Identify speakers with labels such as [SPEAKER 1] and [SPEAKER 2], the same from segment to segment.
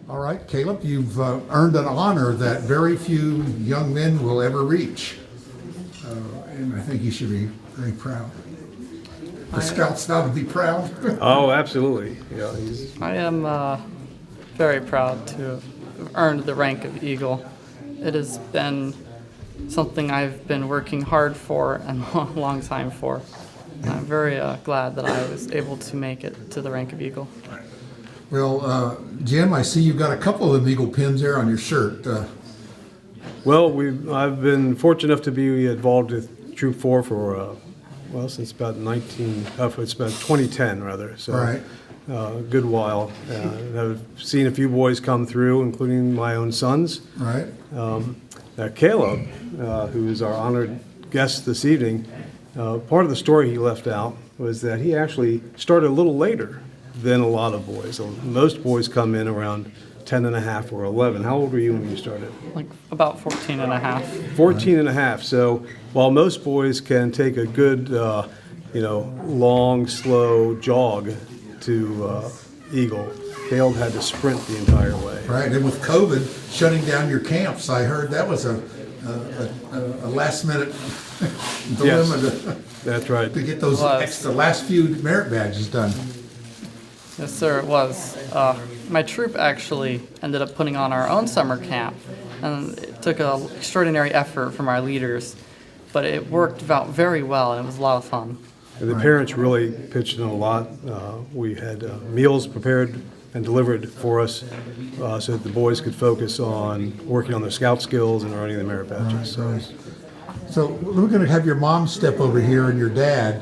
[SPEAKER 1] All right, Caleb, you've earned an honor that very few young men will ever reach. And I think you should be very proud. The Scouts now to be proud.
[SPEAKER 2] Oh, absolutely.
[SPEAKER 3] I am very proud to have earned the rank of Eagle. It has been something I've been working hard for and a long time for. And I'm very glad that I was able to make it to the rank of Eagle.
[SPEAKER 1] Well, Jim, I see you've got a couple of Eagle pins there on your shirt.
[SPEAKER 2] Well, I've been fortunate enough to be involved with Troop 4 for, since about it's about 2010 rather. So,
[SPEAKER 1] Right.
[SPEAKER 2] Good while. I've seen a few boys come through, including my own sons.
[SPEAKER 1] Right.
[SPEAKER 2] Caleb, who is our honored guest this evening, part of the story he left out was that he actually started a little later than a lot of boys. So most boys come in around 10 and a half or 11. How old were you when you started?
[SPEAKER 3] Like about 14 and a half.
[SPEAKER 2] 14 and a half. So while most boys can take a good, long, slow jog to Eagle, Caleb had to sprint the entire way.
[SPEAKER 1] Right, and with COVID shutting down your camps, I heard that was a last-minute dilemma
[SPEAKER 2] That's right.
[SPEAKER 1] to get those extra last few merit badges done.
[SPEAKER 3] Yes, sir, it was. My troop actually ended up putting on our own summer camp, and it took an extraordinary effort from our leaders, but it worked out very well, and it was a lot of fun.
[SPEAKER 2] And the parents really pitched in a lot. We had meals prepared and delivered for us so that the boys could focus on working on their scout skills and earning the merit badges.
[SPEAKER 1] So we're going to have your mom step over here and your dad,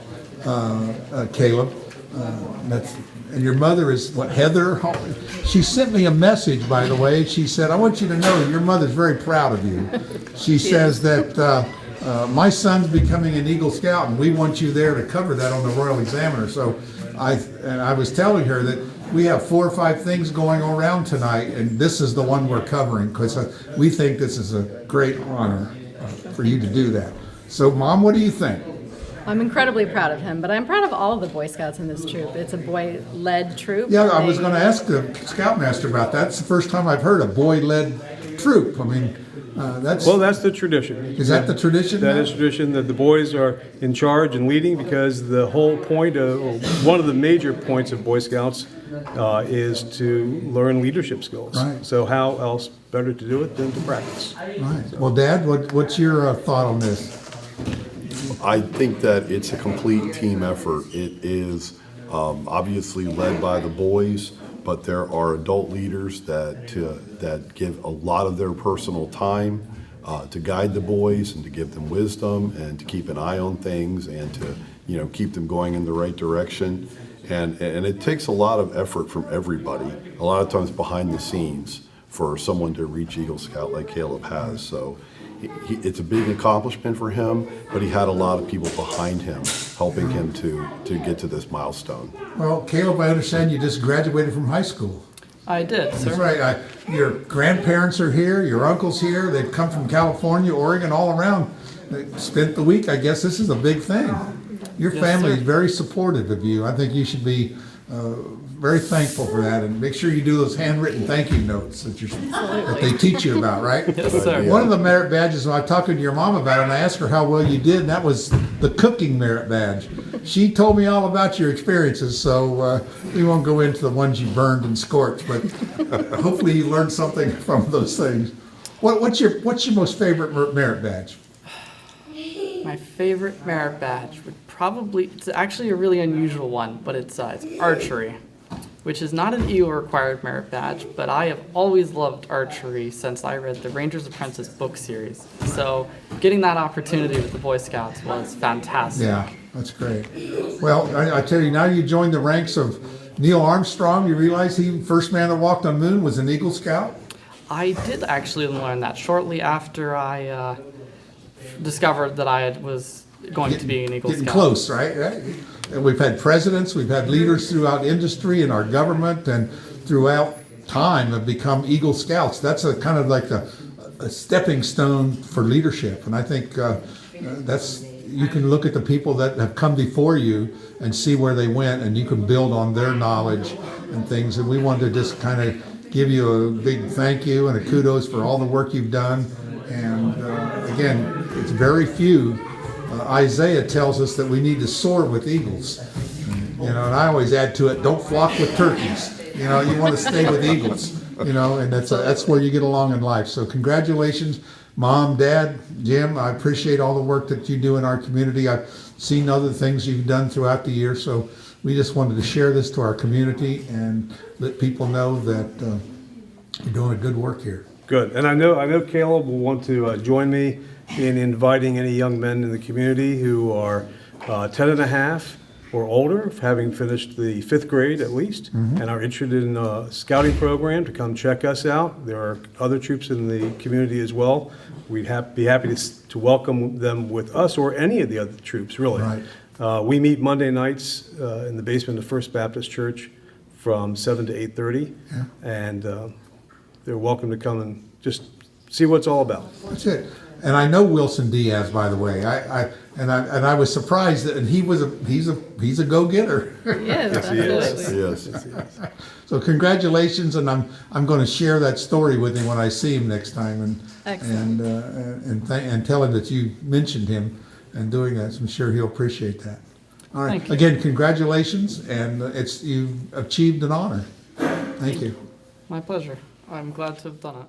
[SPEAKER 1] Caleb. And your mother is what, Heather? She sent me a message, by the way. She said, I want you to know that your mother's very proud of you. She says that my son's becoming an Eagle Scout, and we want you there to cover that on the Royal Examiner. So I was telling her that we have 4 or 5 things going around tonight, and this is the one we're covering because we think this is a great honor for you to do that. So, Mom, what do you think?
[SPEAKER 4] I'm incredibly proud of him, but I'm proud of all of the Boy Scouts in this troop. It's a boy-led troop.
[SPEAKER 1] Yeah, I was going to ask the Scoutmaster about that. It's the first time I've heard a boy-led troop. I mean, that's
[SPEAKER 2] the tradition.
[SPEAKER 1] Is that the tradition?
[SPEAKER 2] That is tradition that the boys are in charge and leading because the whole point one of the major points of Boy Scouts is to learn leadership skills.
[SPEAKER 1] Right.
[SPEAKER 2] So how else better to do it than to practice?
[SPEAKER 1] Right. Well, Dad, what's your thought on this?
[SPEAKER 5] I think that it's a complete team effort. It is obviously led by the boys, but there are adult leaders that give a lot of their personal time to guide the boys and to give them wisdom and to keep an eye on things and to keep them going in the right direction. And it takes a lot of effort from everybody, a lot of times behind the scenes, for someone to reach Eagle Scout like Caleb has. So it's a big accomplishment for him, but he had a lot of people behind him helping him to get to this milestone.
[SPEAKER 1] Well, Caleb, I understand you just graduated from high school.
[SPEAKER 3] I did, sir.
[SPEAKER 1] That's right. Your grandparents are here, your uncle's here. They've come from California, Oregon, all around. They spent the week. I guess this is a big thing. Your family is very supportive of you. I think you should be very thankful for that, and make sure you do those handwritten thank you notes that they teach you about, right?
[SPEAKER 3] Yes, sir.
[SPEAKER 1] One of the merit badges, I was talking to your mom about it, and I asked her how well you did, and that was the cooking merit badge. She told me all about your experiences, so we won't go into the ones you burned and scorched, but hopefully you learned something from those things. What's your most favorite merit badge?
[SPEAKER 3] My favorite merit badge would it's actually a really unusual one, but it's archery, which is not an Eagle required merit badge, but I have always loved archery since I read the Ranger's Apprentice book series. So getting that opportunity with the Boy Scouts was fantastic.
[SPEAKER 1] Yeah, that's great. Well, I tell you, now you joined the ranks of Neil Armstrong. You realize he first man that walked on the moon was an Eagle Scout?
[SPEAKER 3] I did actually learn that shortly after I discovered that I was going to be an Eagle
[SPEAKER 1] Getting
[SPEAKER 3] Scout.
[SPEAKER 1] close, right? And we've had presidents, we've had leaders throughout industry and our government and throughout time have become Eagle Scouts. That's a kind of like a stepping stone for leadership. And I think you can look at the people that have come before you and see where they went, and you can build on their knowledge and things. And we wanted to just kind of give you a big thank you and a kudos for all the work you've done. And again, it's very few. Isaiah tells us that we need to soar with eagles. You know, and I always add to it, don't flock with turkeys. You know, you want to stay with eagles. You know, and that's where you get along in life. So congratulations, Mom, Dad, Jim. I appreciate all the work that you do in our community. I've seen other things you've done throughout the year. So we just wanted to share this to our community and let people know that you're doing good work here.
[SPEAKER 2] Good. And I know Caleb will want to join me in inviting any young men in the community who are 10 and a half or older, having finished the 5th grade at least, and are interested in a scouting program to come check us out. There are other troops in the community as well. We'd be happy to welcome them with us or any of the other troops, really.
[SPEAKER 1] Right.
[SPEAKER 2] We meet Monday nights in the basement of First Baptist Church from 7 to 8:30, and they're welcome to come and just see what it's all about.
[SPEAKER 1] That's it. And I know Wilson Diaz, by the way. I was surprised that, and he's a go-getter.
[SPEAKER 4] Yes,
[SPEAKER 2] he is.
[SPEAKER 4] absolutely.
[SPEAKER 5] Yes.
[SPEAKER 1] So congratulations, and I'm going to share that story with him when I see him next time,
[SPEAKER 4] Excellent.
[SPEAKER 1] and tell him that you mentioned him and doing that. So I'm sure he'll appreciate that. All right.
[SPEAKER 3] Thank you.
[SPEAKER 1] Again, congratulations, and you've achieved an honor. Thank you.
[SPEAKER 3] My pleasure. I'm glad to have done it.